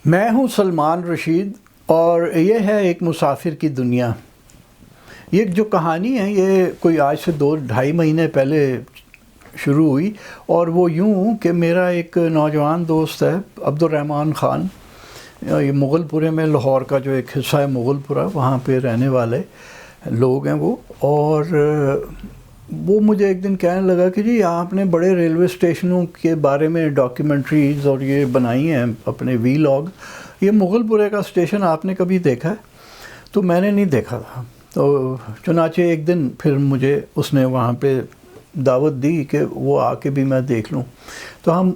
میں ہوں سلمان رشید اور یہ ہے ایک مسافر کی دنیا۔ یہ جو کہانی ہے یہ کوئی آج سے 2-2.5 مہینے پہلے شروع ہوئی، اور وہ یوں کہ میرا ایک نوجوان دوست ہے عبد الرحمن خان، یہ مغل پورے میں لاہور کا جو ایک حصہ ہے مغل پورہ، وہاں پہ رہنے والے لوگ ہیں وہ، اور وہ مجھے ایک دن کہنے لگا کہ جی آپ نے بڑے ریلوے اسٹیشنوں کے بارے میں ڈاکیومنٹریز اور یہ بنائی ہیں اپنے ویلاگ، یہ مغل پورے کا اسٹیشن آپ نے کبھی دیکھا ہے؟ تو میں نے نہیں دیکھا تھا، تو چنانچہ ایک دن پھر مجھے اس نے وہاں پہ دعوت دی کہ وہ آ کے بھی میں دیکھ لوں۔ تو ہم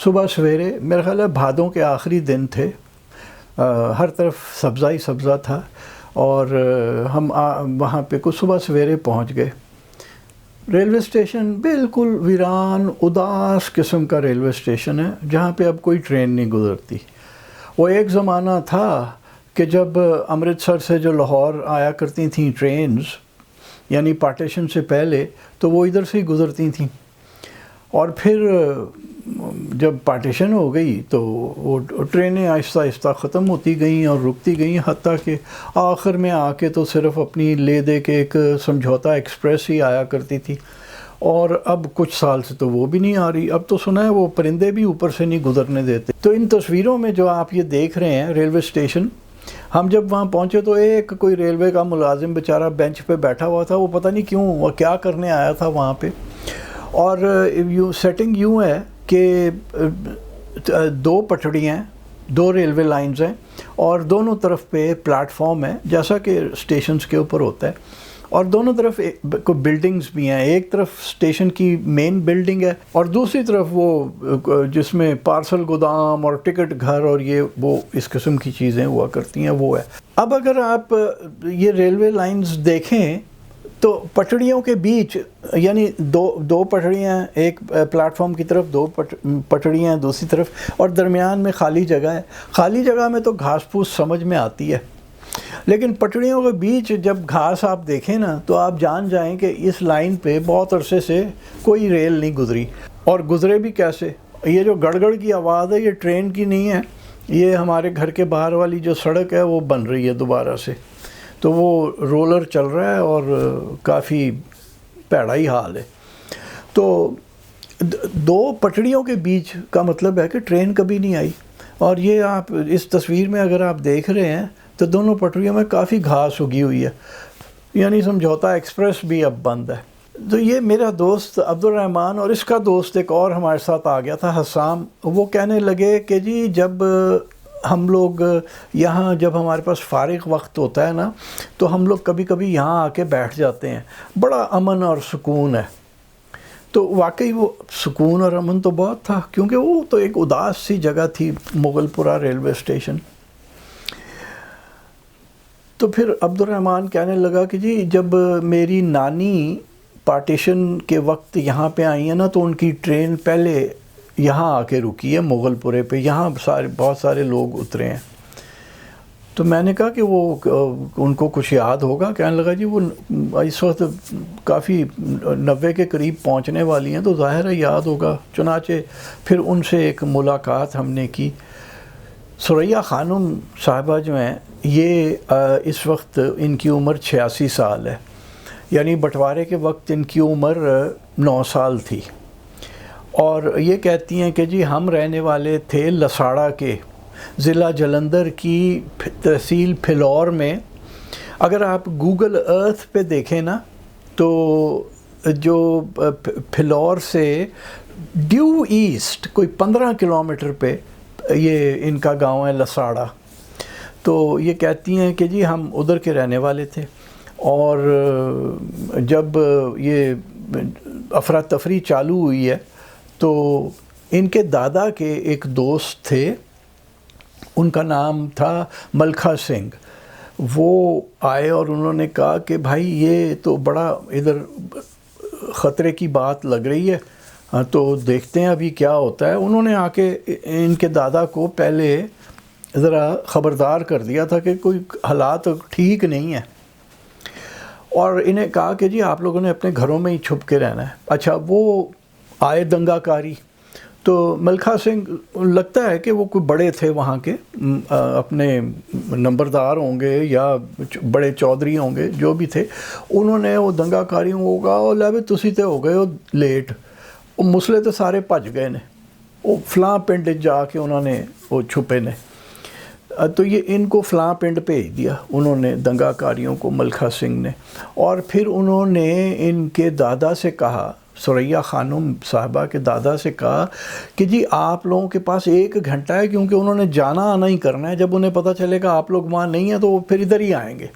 صبح سویرے، میرا خیال ہے بھادوں کے آخری دن تھے، ہر طرف سبزہ ہی سبزہ تھا، اور ہم وہاں پہ کچھ صبح سویرے پہنچ گئے۔ ریلوے اسٹیشن بالکل ویران اداس قسم کا ریلوے اسٹیشن ہے، جہاں پہ اب کوئی ٹرین نہیں گزرتی۔ وہ ایک زمانہ تھا کہ جب امرتسر سے جو لاہور آیا کرتی تھیں ٹرینز، یعنی پارٹیشن سے پہلے، تو وہ ادھر سے ہی گزرتی تھیں، اور پھر جب پارٹیشن ہو گئی تو وہ ٹرینیں آہستہ آہستہ ختم ہوتی گئیں اور رکتی گئیں، حتیٰ کہ آخر میں آ کے تو صرف اپنی لے دے کے ایک سمجھوتا ایکسپریس ہی آیا کرتی تھی، اور اب کچھ سال سے تو وہ بھی نہیں آ رہی۔ اب تو سنا ہے وہ پرندے بھی اوپر سے نہیں گزرنے دیتے۔ تو ان تصویروں میں جو آپ یہ دیکھ رہے ہیں ریلوے اسٹیشن، ہم جب وہاں پہنچے تو ایک کوئی ریلوے کا ملازم بیچارہ بینچ پہ بیٹھا ہوا تھا، وہ پتہ نہیں کیوں وہ کیا کرنے آیا تھا وہاں پہ، اور سیٹنگ یوں ہے کہ 2 پٹڑیاں ہیں، 2 ریلوے لائنز ہیں، اور دونوں طرف پہ پلیٹ فارم ہے جیسا کہ اسٹیشنز کے اوپر ہوتا ہے، اور دونوں طرف کوئی بلڈنگز بھی ہیں۔ ایک طرف اسٹیشن کی مین بلڈنگ ہے، اور دوسری طرف وہ جس میں پارسل گودام اور ٹکٹ گھر اور یہ وہ اس قسم کی چیزیں ہوا کرتی ہیں، وہ ہے۔ اب اگر آپ یہ ریلوے لائنز دیکھیں تو پٹڑیوں کے بیچ، یعنی دو پٹڑیاں، ایک پلیٹ فارم کی طرف 2 پٹڑیاں ہیں دوسری طرف، اور درمیان میں خالی جگہ ہے۔ خالی جگہ میں تو گھاس پھوس سمجھ میں آتی ہے، لیکن پٹڑیوں کے بیچ جب گھاس آپ دیکھیں نا تو آپ جان جائیں کہ اس لائن پہ بہت عرصے سے کوئی ریل نہیں گزری، اور گزرے بھی کیسے۔ یہ جو گڑگڑ کی آواز ہے یہ ٹرین کی نہیں ہے، یہ ہمارے گھر کے باہر والی جو سڑک ہے وہ بن رہی ہے دوبارہ سے، تو وہ رولر چل رہا ہے اور کافی پیڑا ہی حال ہے۔ تو 2 پٹڑیوں کے بیچ کا مطلب ہے کہ ٹرین کبھی نہیں آئی، اور یہ آپ اس تصویر میں اگر آپ دیکھ رہے ہیں تو دونوں پٹڑیوں میں کافی گھاس اگی ہوئی ہے، یعنی سمجھوتا ایکسپریس بھی اب بند ہے۔ تو یہ میرا دوست عبد الرحمن اور اس کا دوست ایک اور ہمارے ساتھ آ گیا تھا حسام، وہ کہنے لگے کہ جی جب ہم لوگ یہاں، جب ہمارے پاس فارغ وقت ہوتا ہے نا تو ہم لوگ کبھی کبھی یہاں آ کے بیٹھ جاتے ہیں، بڑا امن اور سکون ہے۔ تو واقعی وہ سکون اور امن تو بہت تھا، کیونکہ وہ تو ایک اداس سی جگہ تھی مغل پورہ ریلوے اسٹیشن۔ تو پھر عبد الرحمن کہنے لگا کہ جی جب میری نانی پارٹیشن کے وقت یہاں پہ آئی ہیں نا تو ان کی ٹرین پہلے یہاں آ کے رکی ہے مغل پورے پہ، یہاں بہت سارے لوگ اترے ہیں۔ تو میں نے کہا کہ وہ ان کو کچھ یاد ہوگا؟ کہنے لگا جی وہ اس وقت کافی 90 کے قریب پہنچنے والی ہیں، تو ظاہر ہے یاد ہوگا۔ چنانچہ پھر ان سے ایک ملاقات ہم نے کی۔ ثریا خانم صاحبہ جو ہیں یہ اس وقت ان کی عمر 86 سال ہے، یعنی بٹوارے کے وقت ان کی عمر 9 سال تھی، اور یہ کہتی ہیں کہ جی ہم رہنے والے تھے لساڑا کے، ضلع جلندھر کی تحصیل پھلور میں۔ اگر آپ گوگل ارتھ پہ دیکھیں نا تو جو پھلور سے ڈیو ایسٹ کوئی 15 کلومیٹر پہ یہ ان کا گاؤں ہے لساڑا۔ تو یہ کہتی ہیں کہ جی ہم ادھر کے رہنے والے تھے، اور جب یہ افراتفری چالو ہوئی ہے تو ان کے دادا کے ایک دوست تھے، ان کا نام تھا ملکھا سنگھ۔ وہ آئے اور انہوں نے کہا کہ بھائی یہ تو بڑا ادھر خطرے کی بات لگ رہی ہے، تو دیکھتے ہیں ابھی کیا ہوتا ہے۔ انہوں نے آ کے ان کے دادا کو پہلے ذرا خبردار کر دیا تھا کہ کوئی حالات ٹھیک نہیں ہیں، اور انہیں کہا کہ جی آپ لوگوں نے اپنے گھروں میں ہی چھپ کے رہنا ہے۔ اچھا وہ آئے دنگا کاری، تو ملکھا سنگھ لگتا ہے کہ وہ کوئی بڑے تھے وہاں کے، اپنے نمبردار ہوں گے یا بڑے چودھری ہوں گے، جو بھی تھے، انہوں نے وہ دنگا کاریوں کو کہا وہ لے بھی تسی تے ہو گئے ہو لیٹ، وہ مسلے تو سارے بھج گئے نے، وہ فلاں پنڈ جا کے انہوں نے وہ چھپے نے، تو یہ ان کو فلاں پنڈ بھیج دیا انہوں نے دنگا کاریوں کو، ملکھا سنگھ نے، اور پھر انہوں نے ان کے دادا سے کہا، ثریا خانم صاحبہ کے دادا سے کہا کہ جی آپ لوگوں کے پاس 1 گھنٹہ ہے، کیونکہ انہوں نے جانا آنا ہی کرنا ہے، جب انہیں پتہ چلے گا آپ لوگ وہاں نہیں ہیں تو وہ پھر ادھر ہی آئیں گے،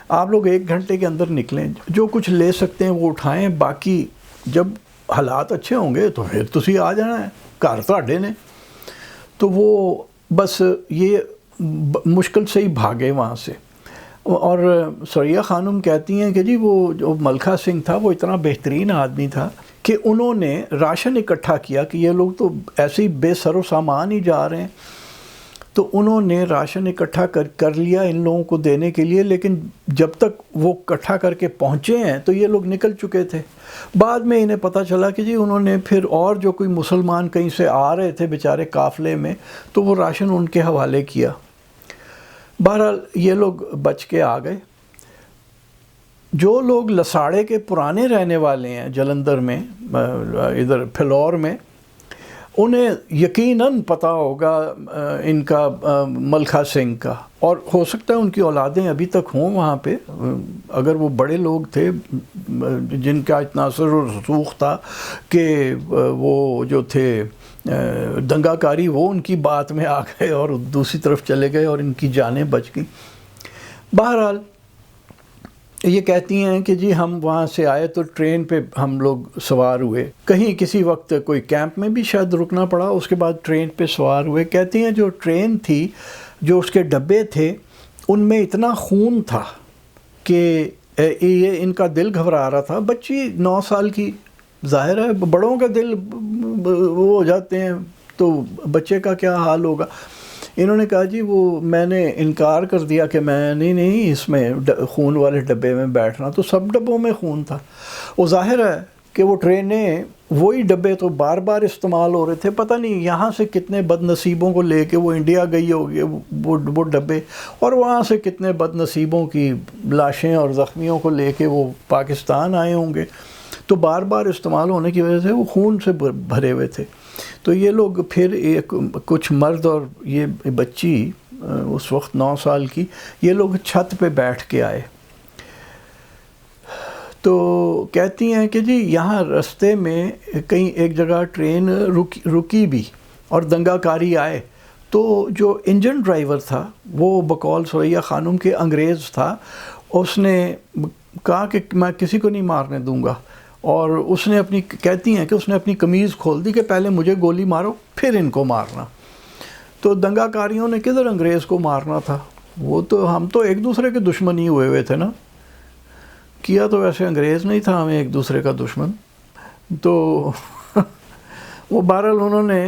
آپ لوگ 1 گھنٹے کے اندر نکلیں، جو کچھ لے سکتے ہیں وہ اٹھائیں، باقی جب حالات اچھے ہوں گے تو پھر تسی آ جانا ہے، گھر تہاڈے نے۔ تو وہ بس یہ مشکل سے ہی بھاگے وہاں سے۔ اور ثریا خانم کہتی ہیں کہ جی وہ جو ملکھا سنگھ تھا وہ اتنا بہترین آدمی تھا کہ انہوں نے راشن اکٹھا کیا، کہ یہ لوگ تو ایسے ہی بے سر و سامان ہی جا رہے ہیں، تو انہوں نے راشن اکٹھا کر لیا ان لوگوں کو دینے کے لیے، لیکن جب تک وہ اکٹھا کر کے پہنچے ہیں تو یہ لوگ نکل چکے تھے۔ بعد میں انہیں پتہ چلا کہ جی انہوں نے پھر اور جو کوئی مسلمان کہیں سے آ رہے تھے بیچارے قافلے میں، تو وہ راشن ان کے حوالے کیا۔ بہرحال یہ لوگ بچ کے آ گئے۔ جو لوگ لساڑے کے پرانے رہنے والے ہیں جلندھر میں، ادھر پھلور میں، انہیں یقیناً پتہ ہوگا ان کا ملکھا سنگھ کا، اور ہو سکتا ہے ان کی اولادیں ابھی تک ہوں وہاں پہ، اگر وہ بڑے لوگ تھے جن کا اتنا اثر و رسوخ تھا کہ وہ جو تھے دنگا کاری، وہ ان کی بات میں آ گئے اور دوسری طرف چلے گئے اور ان کی جانیں بچ گئیں۔ بہرحال یہ کہتی ہیں کہ جی ہم وہاں سے آئے تو ٹرین پہ ہم لوگ سوار ہوئے، کہیں کسی وقت کوئی کیمپ میں بھی شاید رکنا پڑا، اس کے بعد ٹرین پہ سوار ہوئے۔ کہتی ہیں جو ٹرین تھی، جو اس کے ڈبے تھے، ان میں اتنا خون تھا کہ یہ ان کا دل گھبرا رہا تھا۔ بچی 9 سال کی، ظاہر ہے بڑوں کا دل وہ ہو جاتے ہیں تو بچے کا کیا حال ہوگا۔ انہوں نے کہا جی وہ میں نے انکار کر دیا کہ میں نہیں اس میں خون والے ڈبے میں بیٹھنا، تو سب ڈبوں میں خون تھا۔ وہ ظاہر ہے کہ وہ ٹرینیں وہی ڈبے تو بار بار استعمال ہو رہے تھے، پتہ نہیں یہاں سے کتنے بد نصیبوں کو لے کے وہ انڈیا گئی ہوگی وہ ڈبے، اور وہاں سے کتنے بد نصیبوں کی لاشیں اور زخمیوں کو لے کے وہ پاکستان آئے ہوں گے، تو بار بار استعمال ہونے کی وجہ سے وہ خون سے بھرے ہوئے تھے۔ تو یہ لوگ پھر کچھ مرد اور یہ بچی اس وقت 9 سال کی، یہ لوگ چھت پہ بیٹھ کے آئے۔ تو کہتی ہیں کہ جی یہاں رستے میں کہیں ایک جگہ ٹرین رکی بھی اور دنگا کاری آئے، تو جو انجن ڈرائیور تھا وہ بقول ثریا خانم کے انگریز تھا، اس نے کہا کہ میں کسی کو نہیں مارنے دوں گا، اور اس نے کہتی ہیں کہ اس نے اپنی قمیض کھول دی کہ پہلے مجھے گولی مارو پھر ان کو مارنا۔ تو دنگا کاریوں نے کدھر انگریز کو مارنا تھا، وہ تو ہم تو ایک دوسرے کے دشمن ہی ہوئے تھے نا، کیا تو ویسے انگریز نہیں تھا ہمیں ایک دوسرے کا دشمن۔ تو وہ بہرحال انہوں نے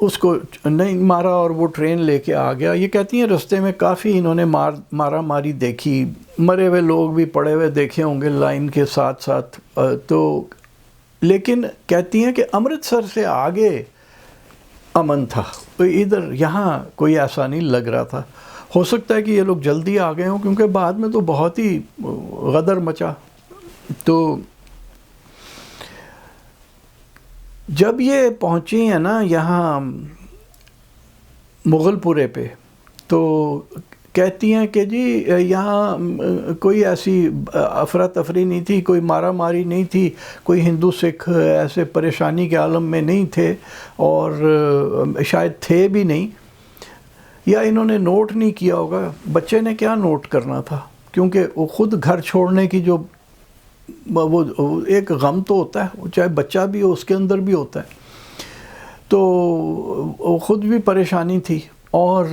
اس کو نہیں مارا اور وہ ٹرین لے کے آ گیا۔ یہ کہتی ہیں رستے میں کافی انہوں نے مارا ماری دیکھی، مرے ہوئے لوگ بھی پڑے ہوئے دیکھے ہوں گے لائن کے ساتھ ساتھ، تو لیکن کہتی ہیں کہ امرتسر سے آگے امن تھا، ادھر یہاں کوئی ایسا نہیں لگ رہا تھا۔ ہو سکتا ہے کہ یہ لوگ جلدی آ گئے ہوں، کیونکہ بعد میں تو بہت ہی غدر مچا۔ تو جب یہ پہنچی ہیں نا یہاں مغل پورے پہ، تو کہتی ہیں کہ جی یہاں کوئی ایسی افراتفری نہیں تھی، کوئی مارا ماری نہیں تھی، کوئی ہندو سکھ ایسے پریشانی کے عالم میں نہیں تھے، اور شاید تھے بھی نہیں، یا انہوں نے نوٹ نہیں کیا ہوگا۔ بچے نے کیا نوٹ کرنا تھا، کیونکہ وہ خود گھر چھوڑنے کی جو وہ ایک غم تو ہوتا ہے، چاہے بچہ بھی ہو اس کے اندر بھی ہوتا ہے، تو وہ خود بھی پریشانی تھی، اور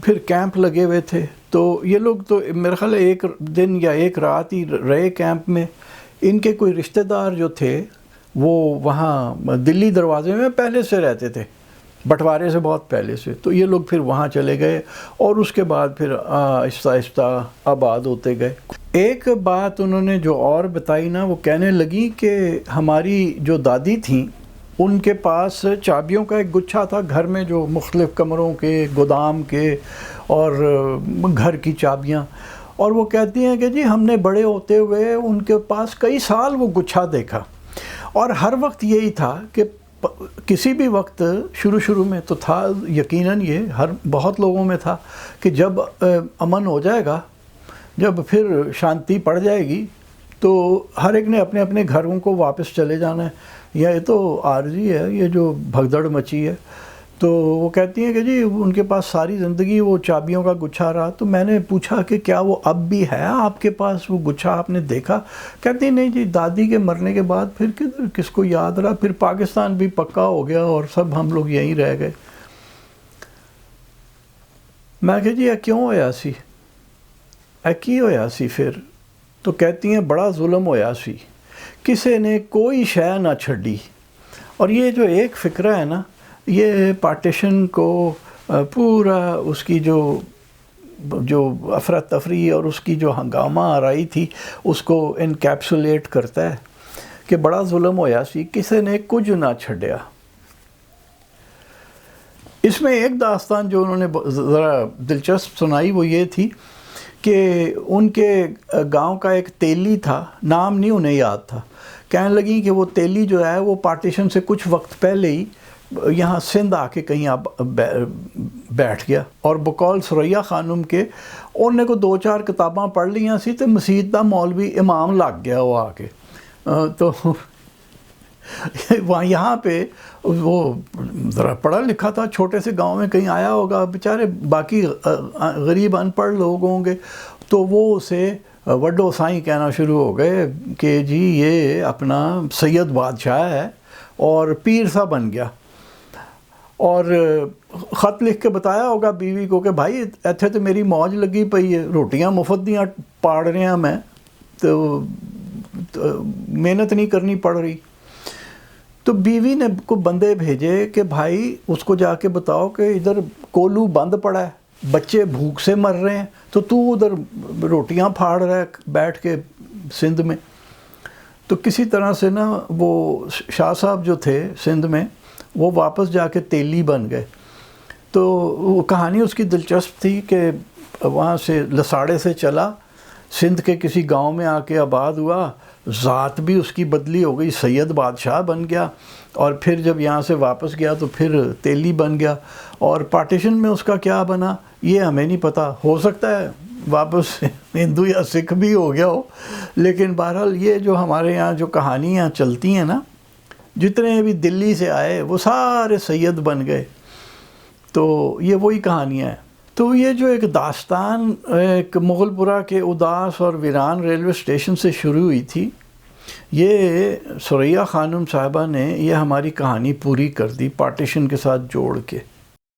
پھر کیمپ لگے ہوئے تھے۔ تو یہ لوگ تو میرے خیال ہے 1 دن یا 1 رات ہی رہے کیمپ میں۔ ان کے کوئی رشتہ دار جو تھے وہ وہاں دلی دروازے میں پہلے سے رہتے تھے، بٹوارے سے بہت پہلے سے، تو یہ لوگ پھر وہاں چلے گئے، اور اس کے بعد پھر آہستہ آہستہ آباد ہوتے گئے۔ ایک بات انہوں نے جو اور بتائی نا، وہ کہنے لگی کہ ہماری جو دادی تھیں ان کے پاس چابیوں کا ایک گچھا تھا گھر میں، جو مختلف کمروں کے، گودام کے اور گھر کی چابیاں. اور وہ کہتی ہیں کہ جی ہم نے بڑے ہوتے ہوئے ان کے پاس کئی سال وہ گچھا دیکھا، اور ہر وقت یہی تھا کہ کسی بھی وقت شروع میں تو تھا یقیناً، یہ بہت لوگوں میں تھا کہ جب امن ہو جائے گا، جب پھر شانتی پڑ جائے گی، تو ہر ایک نے اپنے اپنے گھروں کو واپس چلے جانا ہے. یہ تو عارضی ہے، یہ جو بھگدڑ مچی ہے. تو وہ کہتی ہیں کہ جی ان کے پاس ساری زندگی وہ چابیوں کا گچھا رہا. تو میں نے پوچھا کہ کیا وہ اب بھی ہے آپ کے پاس وہ گچھا، آپ نے دیکھا؟ کہتی نہیں جی، دادی کے مرنے کے بعد پھر کس کو یاد رہا، پھر پاکستان بھی پکا ہو گیا اور سب ہم لوگ یہیں رہ گئے. میں کہ جی کیوں ہویا سی، کی ہویا سی پھر؟ تو کہتی ہیں بڑا ظلم ہویا سی، کسی نے کوئی شے نہ چھڈی. اور یہ جو ایک فکرہ ہے نا، یہ پارٹیشن کو پورا اس کی جو افراتفری اور اس کی جو ہنگامہ آرائی تھی اس کو انکیپسولیٹ کرتا ہے کہ بڑا ظلم ہویا سی، کسی نے کچھ نہ چھڈیا. اس میں ایک داستان جو انہوں نے ذرا دلچسپ سنائی وہ یہ تھی کہ ان کے گاؤں کا ایک تیلی تھا، نام نہیں انہیں یاد تھا. کہنے لگی کہ وہ تیلی جو ہے وہ پارٹیشن سے کچھ وقت پہلے ہی یہاں سندھ آ کے کہیں بیٹھ گیا، اور بقول ثریا خانم کے انہیں کو 2-4 کتاباں پڑھ لیاں سی تو مسیت دا مولوی امام لگ گیا وہ آ کے. تو وہاں یہاں پہ وہ ذرا پڑھا لکھا تھا، چھوٹے سے گاؤں میں کہیں آیا ہوگا، بیچارے باقی غریب ان پڑھ لوگ ہوں گے، تو وہ اسے وڈو سائیں کہنا شروع ہو گئے کہ جی یہ اپنا سید بادشاہ ہے، اور پیر سا بن گیا. اور خط لکھ کے بتایا ہوگا بیوی کو کہ بھائی ایتھے تو میری موج لگی پئی ہے، روٹیاں مفت دیاں پاڑ رہے ہیں میں، تو محنت نہیں کرنی پڑ رہی. تو بیوی نے کو بندے بھیجے کہ بھائی اس کو جا کے بتاؤ کہ ادھر کولو بند پڑا ہے، بچے بھوک سے مر رہے ہیں، تو ادھر روٹیاں پھاڑ رہا ہے بیٹھ کے سندھ میں. تو کسی طرح سے نا وہ شاہ صاحب جو تھے سندھ میں، وہ واپس جا کے تیلی بن گئے. تو وہ کہانی اس کی دلچسپ تھی کہ وہاں سے لساڑے سے چلا، سندھ کے کسی گاؤں میں آ کے آباد ہوا، ذات بھی اس کی بدلی ہو گئی، سید بادشاہ بن گیا، اور پھر جب یہاں سے واپس گیا تو پھر تیلی بن گیا. اور پارٹیشن میں اس کا کیا بنا یہ ہمیں نہیں پتہ، ہو سکتا ہے واپس ہندو یا سکھ بھی ہو گیا ہو. لیکن بہرحال یہ جو ہمارے یہاں جو کہانیاں چلتی ہیں نا، جتنے بھی دلی سے آئے وہ سارے سید بن گئے. تو یہ وہی کہانیاں ہیں. تو یہ جو ایک داستان ایک مغل پورہ کے اداس اور ویران ریلوے اسٹیشن سے شروع ہوئی تھی، یہ ثریا خانم صاحبہ نے یہ ہماری کہانی پوری کر دی پارٹیشن کے ساتھ جوڑ کے.